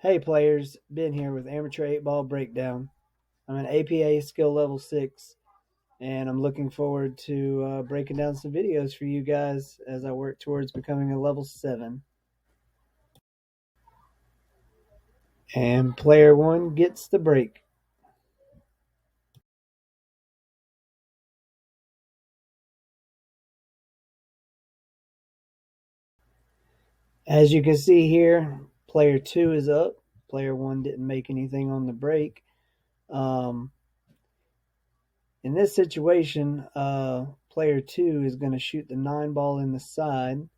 Hey players, Ben here with Amateur 8 Ball Breakdown. I'm an APA skill level 6, and I'm looking forward to breaking down some videos for you guys as I work towards becoming a level 7. And player 1 gets the break. As you can see here, player 2 is up. Player 1 didn't make anything on the break. Um, in this situation, player 2 is going to shoot the 9 ball in the side.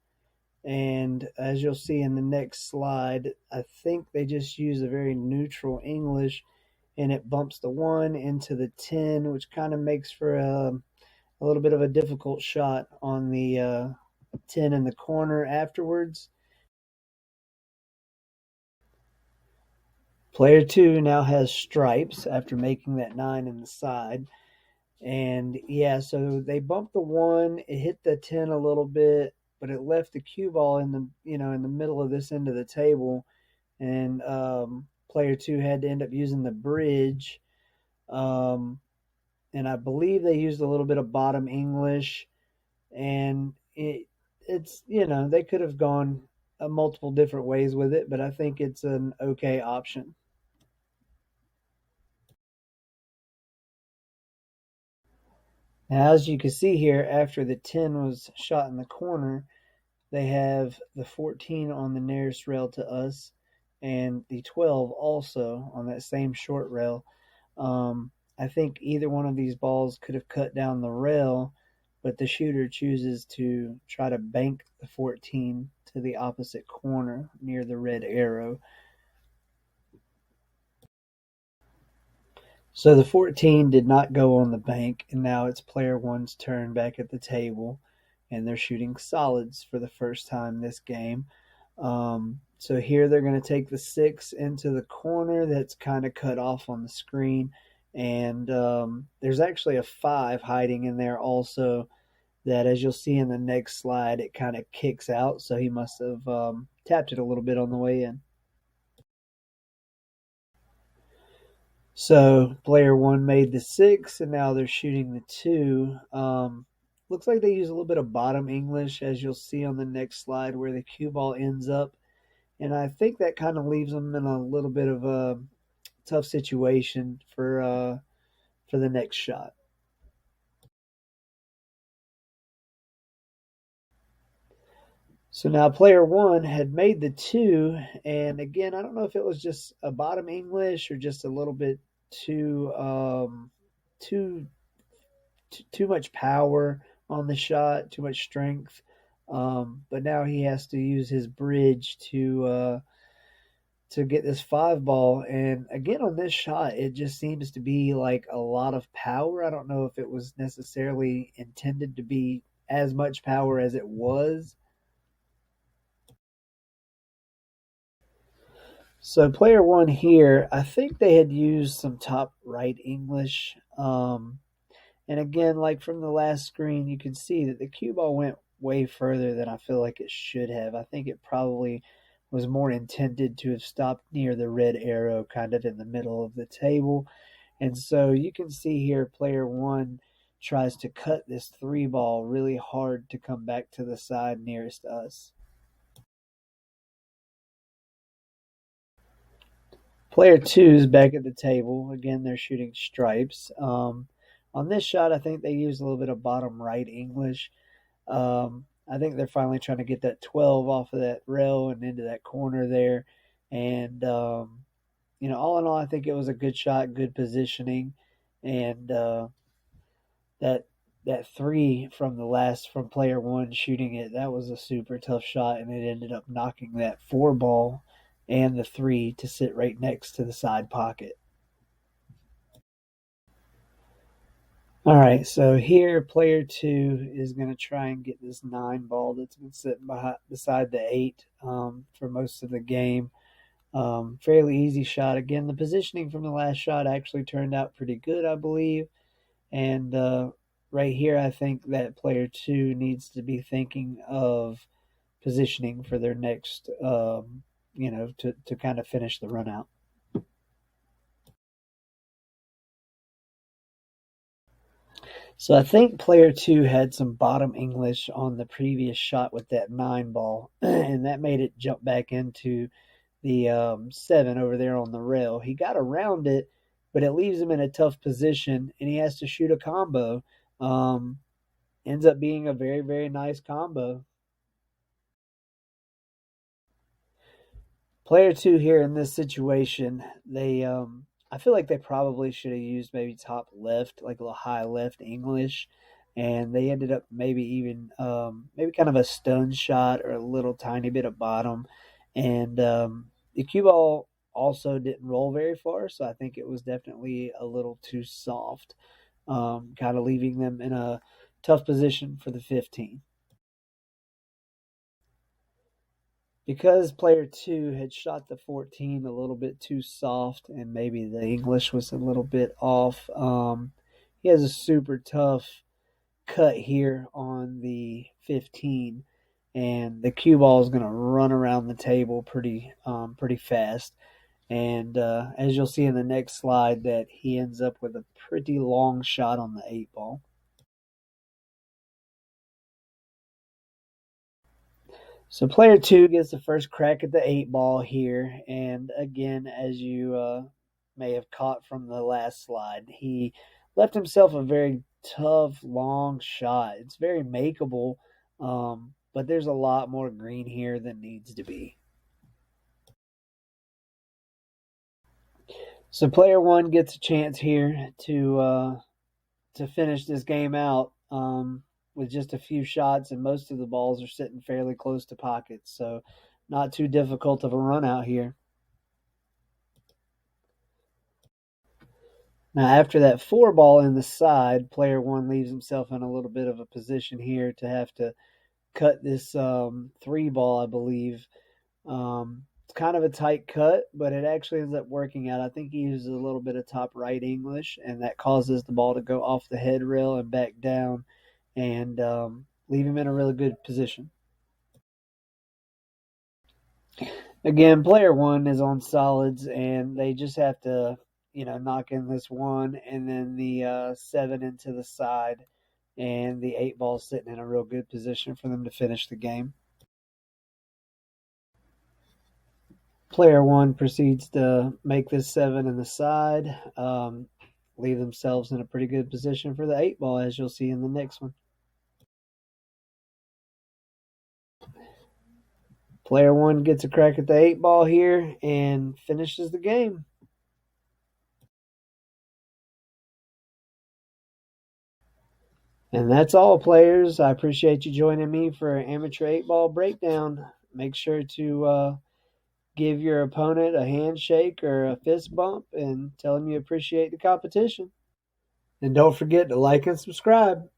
And as you'll see in the next slide, I think they just use a very neutral English, and it bumps the 1 into the 10, which kind of makes for a little bit of a difficult shot on the 10 in the corner afterwards. Player 2 now has stripes after making that 9 in the side. And yeah, so they bumped the 1, it hit the 10 a little bit, but it left the cue ball in the middle of this end of the table, and player 2 had to end up using the bridge. Um, and I believe they used a little bit of bottom English, and it's they could have gone multiple different ways with it, but I think it's an okay option. Now, as you can see here, after the 10 was shot in the corner, they have the 14 on the nearest rail to us, and the 12 also on that same short rail. I think either one of these balls could have cut down the rail, but the shooter chooses to try to bank the 14 to the opposite corner near the red arrow. So the 14 did not go on the bank, and now it's player 1's turn back at the table, and they're shooting solids for the first time this game. So here they're going to take the 6 into the corner that's kind of cut off on the screen, and there's actually a 5 hiding in there also that, as you'll see in the next slide, it kind of kicks out, so he must have tapped it a little bit on the way in. So player 1 made the 6, and now they're shooting the 2. Looks like they use a little bit of bottom English, as you'll see on the next slide, where the cue ball ends up. And I think that kind of leaves them in a little bit of a tough situation for the next shot. So now player 1 had made the 2, and again, I don't know if it was just a bottom English or just a little bit too too too much power on the shot, too much strength. But now he has to use his bridge to get this 5 ball. And again, on this shot, it just seems to be like a lot of power. I don't know if it was necessarily intended to be as much power as it was. So player 1 here, I think they had used some top right English. And again, like from the last screen, you can see that the cue ball went way further than I feel like it should have. I think it probably was more intended to have stopped near the red arrow, kind of in the middle of the table. And so you can see here, player 1 tries to cut this 3 ball really hard to come back to the side nearest us. Player 2 is back at the table. Again, they're shooting stripes. On this shot, I think they used a little bit of bottom right English. I think they're finally trying to get that 12 off of that rail and into that corner there. And, all in all, I think it was a good shot, good positioning. And that that 3 from player 1 shooting it, that was a super tough shot. And it ended up knocking that 4 ball and the 3 to sit right next to the side pocket. All right, so here player 2 is going to try and get this 9 ball that's been sitting beside the 8 for most of the game. Fairly easy shot. Again, the positioning from the last shot actually turned out pretty good, I believe. And right here, I think that player 2 needs to be thinking of positioning for their next to kind of finish the run out. So I think player two had some bottom English on the previous shot with that 9 ball, and that made it jump back into the 7 over there on the rail. He got around it, but it leaves him in a tough position, and he has to shoot a combo. Um, Ends up being a very, very nice combo. Player two here in this situation, I feel like they probably should have used maybe top left, like a little high left English, and they ended up maybe even maybe kind of a stun shot or a little tiny bit of bottom, and the cue ball also didn't roll very far, so I think it was definitely a little too soft, kind of leaving them in a tough position for the 15. Because player two had shot the 14 a little bit too soft and maybe the English was a little bit off, he has a super tough cut here on the 15, and the cue ball is going to run around the table pretty fast. And as you'll see in the next slide, that he ends up with a pretty long shot on the 8 ball. So player two gets the first crack at the 8 ball here, and again, as you may have caught from the last slide, he left himself a very tough, long shot. It's very makeable, but there's a lot more green here than needs to be. So player one gets a chance here to finish this game out. With just a few shots, and most of the balls are sitting fairly close to pockets, so not too difficult of a run out here. Now, after that 4 ball in the side, player one leaves himself in a little bit of a position here to have to cut this 3 ball, I believe. It's kind of a tight cut, but it actually ends up working out. I think he uses a little bit of top right English, and that causes the ball to go off the head rail and back down, and leave him in a really good position. Again, player one is on solids, and they just have to, knock in this 1 and then the 7 into the side, and the 8 ball sitting in a real good position for them to finish the game. Player one proceeds to make this 7 in the side, leave themselves in a pretty good position for the 8 ball, as you'll see in the next one. Player one gets a crack at the 8 ball here and finishes the game. And that's all, players. I appreciate you joining me for Amateur 8 Ball Breakdown. Make sure to give your opponent a handshake or a fist bump and tell them you appreciate the competition. And don't forget to like and subscribe.